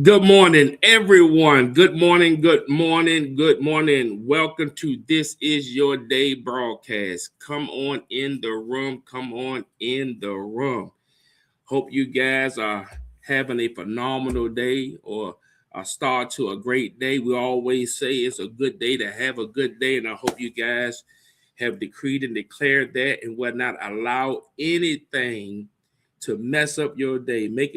Good morning, everyone. Good morning, good morning, good morning. Welcome to This Is Your Day broadcast. Come on in the room. Come on in the room. Hope you guys are having a phenomenal day or a start to a great day. We always say it's a good day to have a good day, and I hope you guys have decreed and declared that and will not allow anything to mess up your day. Make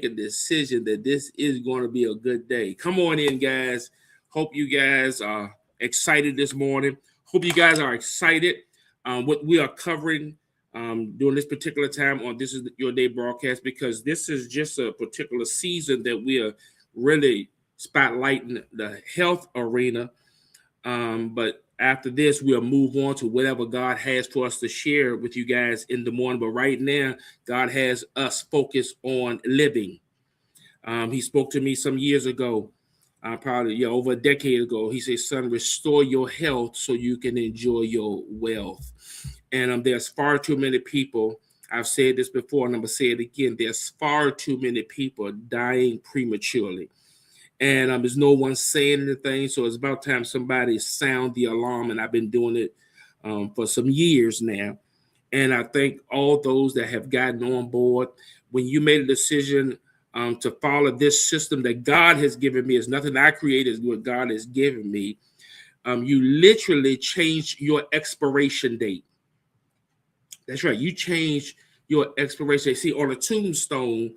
a decision that this is going to be a good day. Come on in, guys. Hope you guys are excited this morning. Hope you guys are excited what we are covering during this particular time on This Is Your Day broadcast, because this is just a particular season that we are really spotlighting the health arena. But after this, we'll move on to whatever God has for us to share with you guys in the morning. But right now, God has us focused on living. He spoke to me some years ago, probably over a decade ago. He said, "Son, restore your health so you can enjoy your wealth." And there's far too many people. I've said this before, and I'm gonna say it again. There's far too many people dying prematurely, and there's no one saying anything. So it's about time somebody sound the alarm. And I've been doing it for some years now. And I thank all those that have gotten on board. When you made a decision to follow this system that God has given me, it's nothing I created, it's what God has given me. You literally changed your expiration date. That's right. You changed your expiration. See, on a tombstone,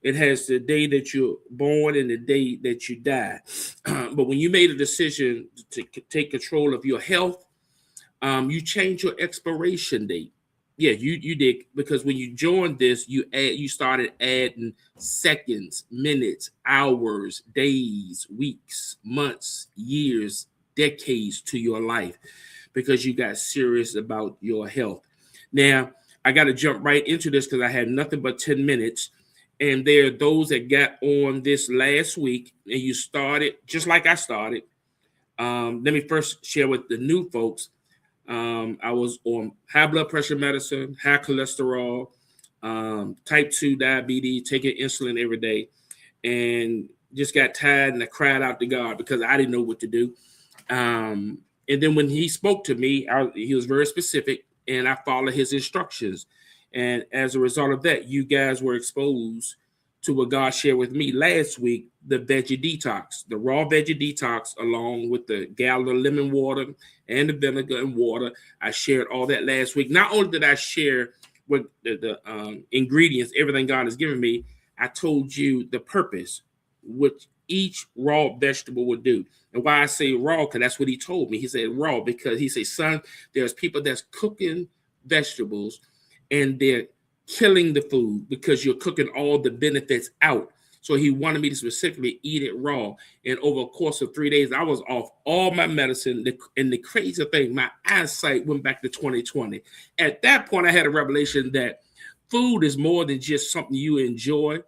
it has the day that you're born and the day that you die. But when you made a decision to take control of your health, you changed your expiration date. Yeah, you did, because when you joined this, you started adding seconds, minutes, hours, days, weeks, months, years, decades to your life, because you got serious about your health. Now, I got to jump right into this because I had nothing but 10 minutes. And there are those that got on this last week and you started just like I started. Let me first share with the new folks. I was on high blood pressure medicine, high cholesterol, type 2 diabetes, taking insulin every day, and just got tired and I cried out to God because I didn't know what to do. And then when he spoke to me, he was very specific and I followed his instructions. And as a result of that, you guys were exposed to what God shared with me last week, the veggie detox, the raw veggie detox, along with the gallon of lemon water and the vinegar and water. I shared all that last week. Not only did I share what the ingredients, everything God has given me, I told you the purpose, which each raw vegetable would do. And why I say raw, because that's what he told me. He said raw because he said, son, there's people that's cooking vegetables and they're killing the food because you're cooking all the benefits out. So he wanted me to specifically eat it raw. And over a course of 3 days, I was off all my medicine. And the crazy thing, my eyesight went back to 2020. At that point, I had a revelation that food is more than just something you enjoy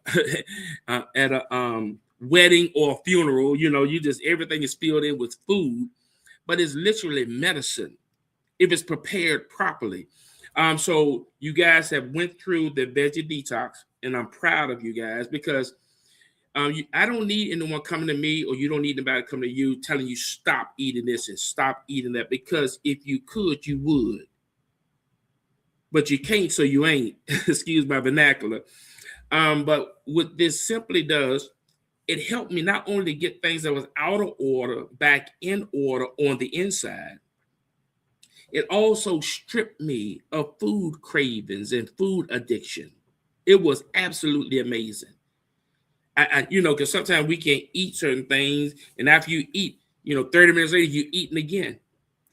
at a wedding or a funeral. You just, everything is filled in with food, but it's literally medicine if it's prepared properly. So you guys have went through the veggie detox, and I'm proud of you guys because I don't need anyone coming to me, or you don't need anybody coming to you telling you stop eating this and stop eating that, because if you could, you would. But you can't, so you ain't. Excuse my vernacular. But what this simply does, it helped me not only to get things that was out of order back in order on the inside, it also stripped me of food cravings and food addiction. It was absolutely amazing. Because sometimes we can't eat certain things, and after you eat, 30 minutes later, you're eating again.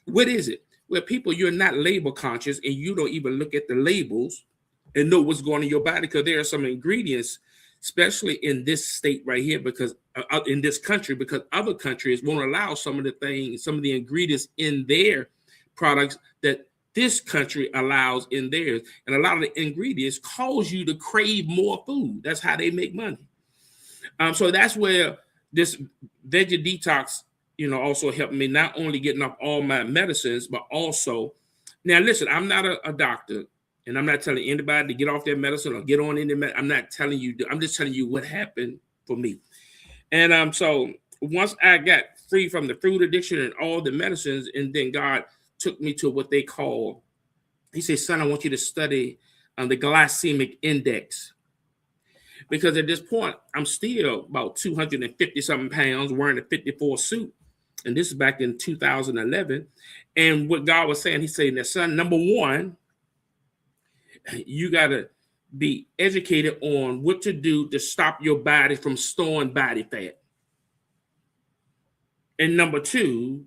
What is it? Well, people, you're not label conscious, and you don't even look at the labels and know what's going on in your body, because there are some ingredients, especially in this state right here, because in this country, because other countries won't allow some of the ingredients in their products that this country allows in theirs. And a lot of the ingredients cause you to crave more food. That's how they make money. So that's where this veggie detox, also helped me not only getting off all my medicines, but also, now listen, I'm not a doctor, and I'm not telling anybody to get off their medicine or get on any medicine. I'm not telling you, I'm just telling you what happened for me. And so once I got free from the food addiction and all the medicines, and then God took me to what they call, he said, son, I want you to study the glycemic index. Because at this point, I'm still about 250 something pounds wearing a 54 suit. And this is back in 2011. And what God was saying, he's saying that, son, number one, you got to be educated on what to do to stop your body from storing body fat. And number two,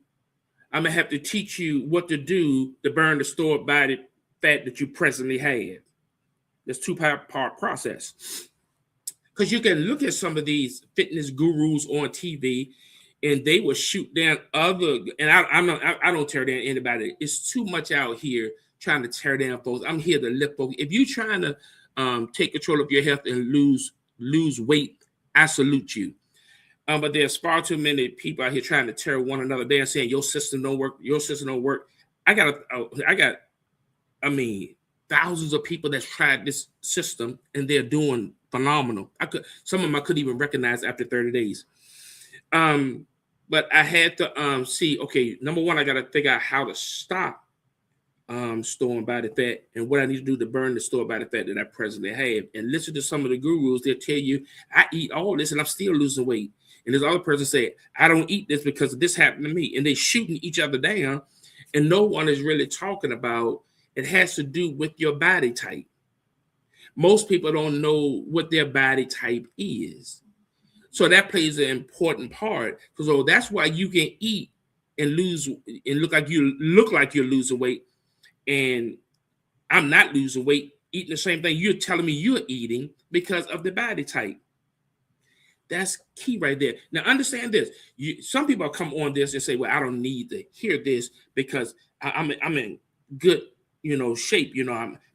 I'm going to have to teach you what to do to burn the stored body fat that you presently have. There's two-part process. Because you can look at some of these fitness gurus on TV, and they will shoot down other. And I don't tear down anybody. It's too much out here trying to tear down folks. I'm here to lift folks. If you're trying to take control of your health and lose weight, I salute you. But there's far too many people out here trying to tear one another down, saying your system don't work. Your system don't work. I got thousands of people that's tried this system and they're doing phenomenal. Some of them I couldn't even recognize after 30 days. But I had to see, okay, number one, I got to figure out how to stop storing body fat and what I need to do to burn the stored body fat that I presently have. And listen to some of the gurus. They'll tell you, I eat all this and I'm still losing weight. And this other person say, I don't eat this because this happened to me. And they shooting each other down. And no one is really talking about it has to do with your body type. Most people don't know what their body type is. So that plays an important part, because that's why you can eat and lose and look like you're losing weight, and I'm not losing weight, eating the same thing you're telling me you're eating because of the body type. That's key right there. Now understand this. Some people come on this and say, well, I don't need to hear this because I'm in good shape.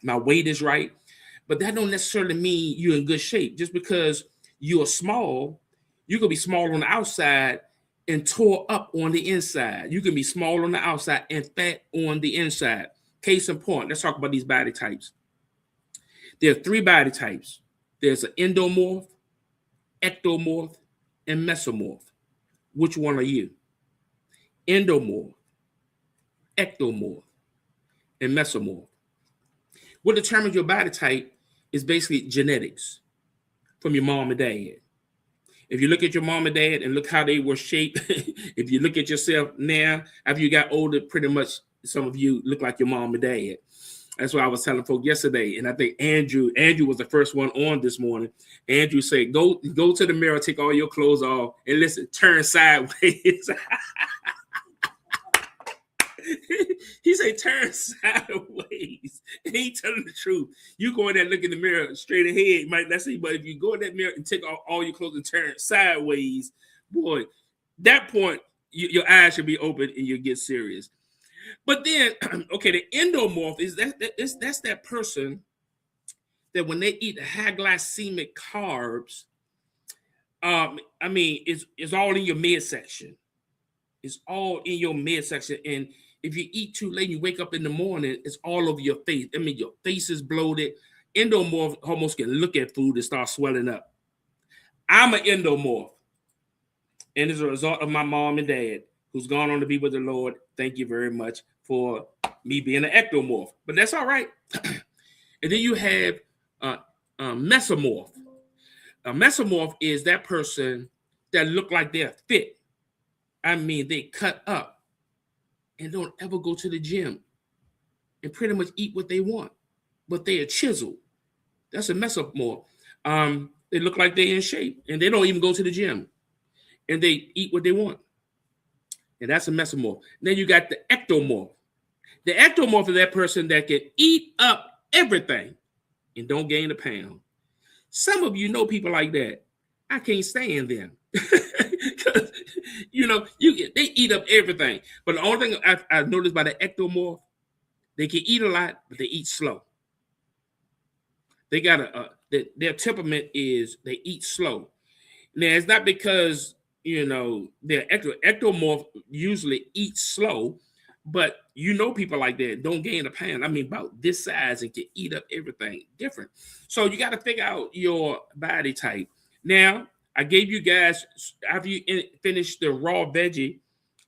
My weight is right. But that don't necessarily mean you're in good shape. Just because you're small, you can be small on the outside and tore up on the inside. You can be small on the outside and fat on the inside. Case in point, let's talk about these body types. There are three body types. There's an endomorph, ectomorph, and mesomorph. Which one are you? Endomorph, ectomorph, and mesomorph. What determines your body type is basically genetics from your mom and dad. If you look at your mom and dad and look how they were shaped, if you look at yourself now, after you got older, pretty much some of you look like your mom and dad. That's what I was telling folks yesterday. And I think Andrew was the first one on this morning. Andrew said, go to the mirror, take all your clothes off, and listen, turn sideways. He said, turn sideways. And he telling the truth. You go in there, look in the mirror straight ahead, might not see, but if you go in that mirror and take off all your clothes and turn sideways, boy, that point, your eyes should be open and you'll get serious. But then, okay, the endomorph is that's that person that when they eat high glycemic carbs, it's all in your midsection. It's all in your midsection. And if you eat too late and you wake up in the morning, it's all over your face. Your face is bloated. Endomorph almost can look at food and start swelling up. I'm an endomorph. And as a result of my mom and dad, who's gone on to be with the Lord, thank you very much for me being an ectomorph. But that's all right. And then you have mesomorph. A mesomorph is that person that look like they're fit. They cut up and don't ever go to the gym and pretty much eat what they want, but they are chiseled. That's a mesomorph. They look like they're in shape and they don't even go to the gym and they eat what they want. And that's a mesomorph. Then you got the ectomorph. The ectomorph is that person that can eat up everything and don't gain a pound. Some of you know people like that. I can't stand them. They eat up everything. But the only thing I've noticed by the ectomorph, they can eat a lot, but they eat slow. They got their temperament is they eat slow. Now, it's not because, their ectomorph usually eats slow, but people like that don't gain a pound. About this size and can eat up everything different. So you got to figure out your body type. Now, I gave you guys, after you finished the raw veggie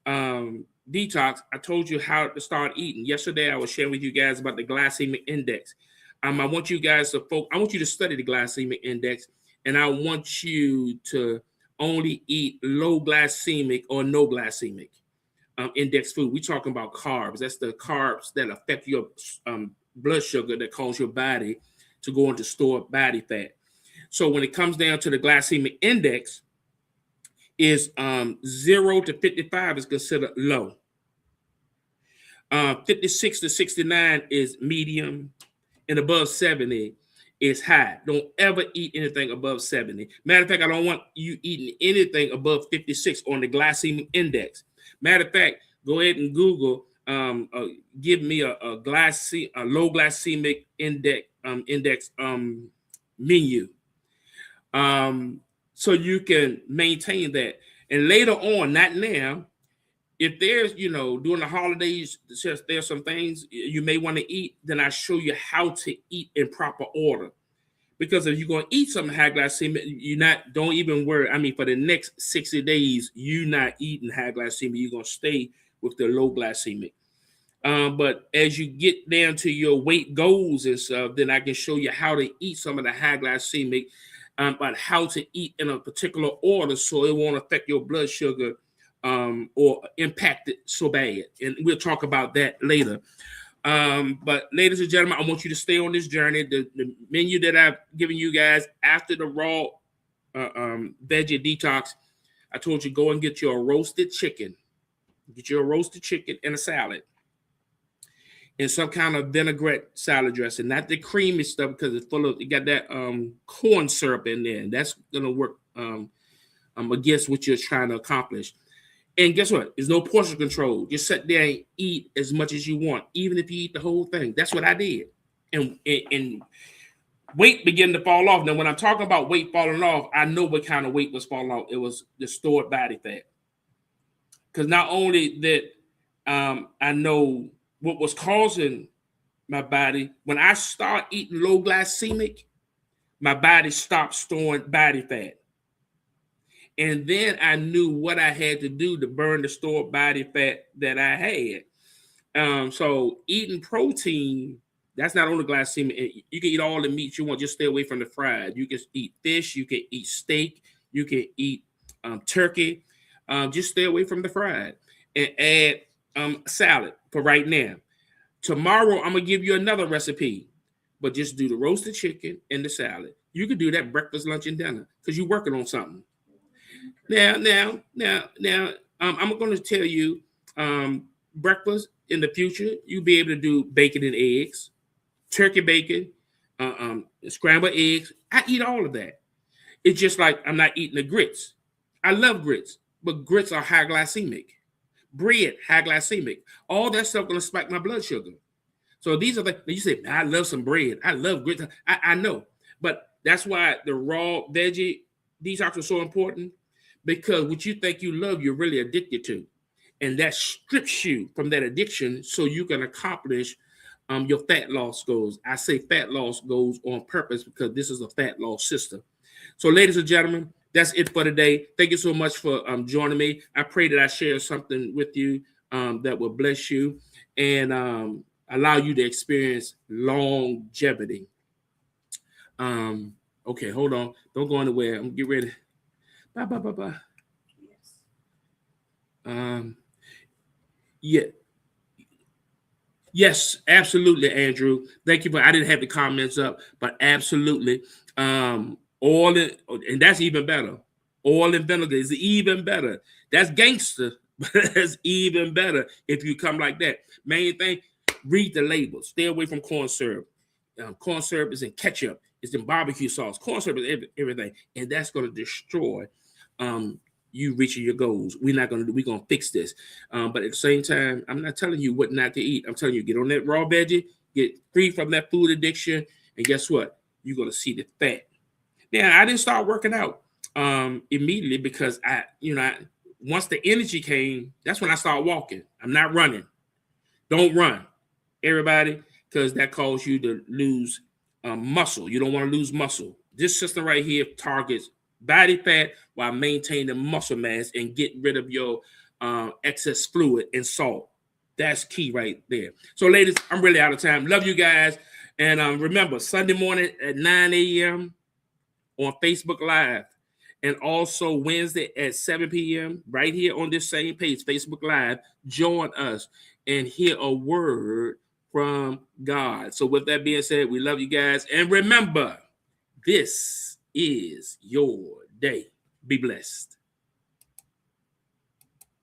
detox, I told you how to start eating. Yesterday, I was sharing with you guys about the glycemic index. I want you guys to I want you to study the glycemic index, and I want you to only eat low glycemic or no glycemic index food. We're talking about carbs. That's the carbs that affect your blood sugar that cause your body to go into stored body fat. So when it comes down to the glycemic index, is 0 to 55 is considered low. 56 to 69 is medium, and above 70 is high. Don't ever eat anything above 70. Matter of fact, I don't want you eating anything above 56 on the glycemic index. Matter of fact, go ahead and Google, give me a low glycemic index menu, so you can maintain that. And later on, not now, if there's, during the holidays, there's some things you may want to eat, then I show you how to eat in proper order. Because if you're going to eat something high glycemic, don't even worry. I mean, for the next 60 days, you're not eating high glycemic. You're going to stay with the low glycemic. But as you get down to your weight goals and stuff, then I can show you how to eat some of the high glycemic, but how to eat in a particular order so it won't affect your blood sugar or impact it so bad. And we'll talk about that later. But ladies and gentlemen, I want you to stay on this journey. The menu that I've given you guys after the raw veggie detox, I told you go and get your roasted chicken. Get your roasted chicken and a salad. And some kind of vinaigrette salad dressing, not the creamy stuff, because it's full of, it got that corn syrup in there, and that's gonna work against what you're trying to accomplish. And guess what? There's no portion control. Just sit there and eat as much as you want, even if you eat the whole thing. That's what I did. And weight began to fall off. Now, when I'm talking about weight falling off, I know what kind of weight was falling off. It was the stored body fat. Because not only that, I know what was causing my body. When I start eating low glycemic, my body stopped storing body fat. And then I knew what I had to do to burn the stored body fat that I had. So eating protein, that's not only glycemic. You can eat all the meats you want, just stay away from the fried. You can eat fish, you can eat steak, you can eat turkey. Just stay away from the fried. And add salad for right now. Tomorrow, I'm going to give you another recipe, but just do the roasted chicken and the salad. You can do that breakfast, lunch, and dinner because you're working on something. Now, I'm going to tell you breakfast in the future, you'll be able to do bacon and eggs, turkey bacon, scrambled eggs. I eat all of that. It's just like I'm not eating the grits. I love grits, but grits are high glycemic. Bread, high glycemic. All that stuff going to spike my blood sugar. So these are the, you say, I love some bread. I love grits. I know. But that's why the raw veggie detox is so important, because what you think you love, you're really addicted to. And that strips you from that addiction so you can accomplish your fat loss goals. I say fat loss goals on purpose because this is a fat loss system. So ladies and gentlemen, that's it for today. Thank you so much for joining me. I pray that I share something with you that will bless you and allow you to experience longevity. Okay, hold on. Don't go anywhere. I'm gonna get ready. Bye. Yeah. Yes, absolutely, Andrew. Thank you. I didn't have the comments up, but absolutely. Oil and that's even better. Oil and vinegar is even better. That's gangster, but that's even better if you come like that. Main thing, read the label. Stay away from corn syrup. Corn syrup is in ketchup. It's in barbecue sauce. Corn syrup is everything, and that's going to destroy you reaching your goals. We're going to fix this. But at the same time, I'm not telling you what not to eat. I'm telling you, get on that raw veggie, get free from that food addiction, and guess what? You're going to see the fat. Now, I didn't start working out immediately because once the energy came, that's when I started walking. I'm not running. Don't run, everybody, because that causes you to lose muscle. You don't want to lose muscle. This system right here targets body fat while maintaining muscle mass and get rid of your excess fluid and salt. That's key right there. So, ladies, I'm really out of time. Love you guys. And remember, Sunday morning at 9 a.m. on Facebook Live. And also Wednesday at 7 p.m. right here on this same page, Facebook Live. Join us and hear a word from God. So with that being said, we love you guys. And remember, this is your day. Be blessed.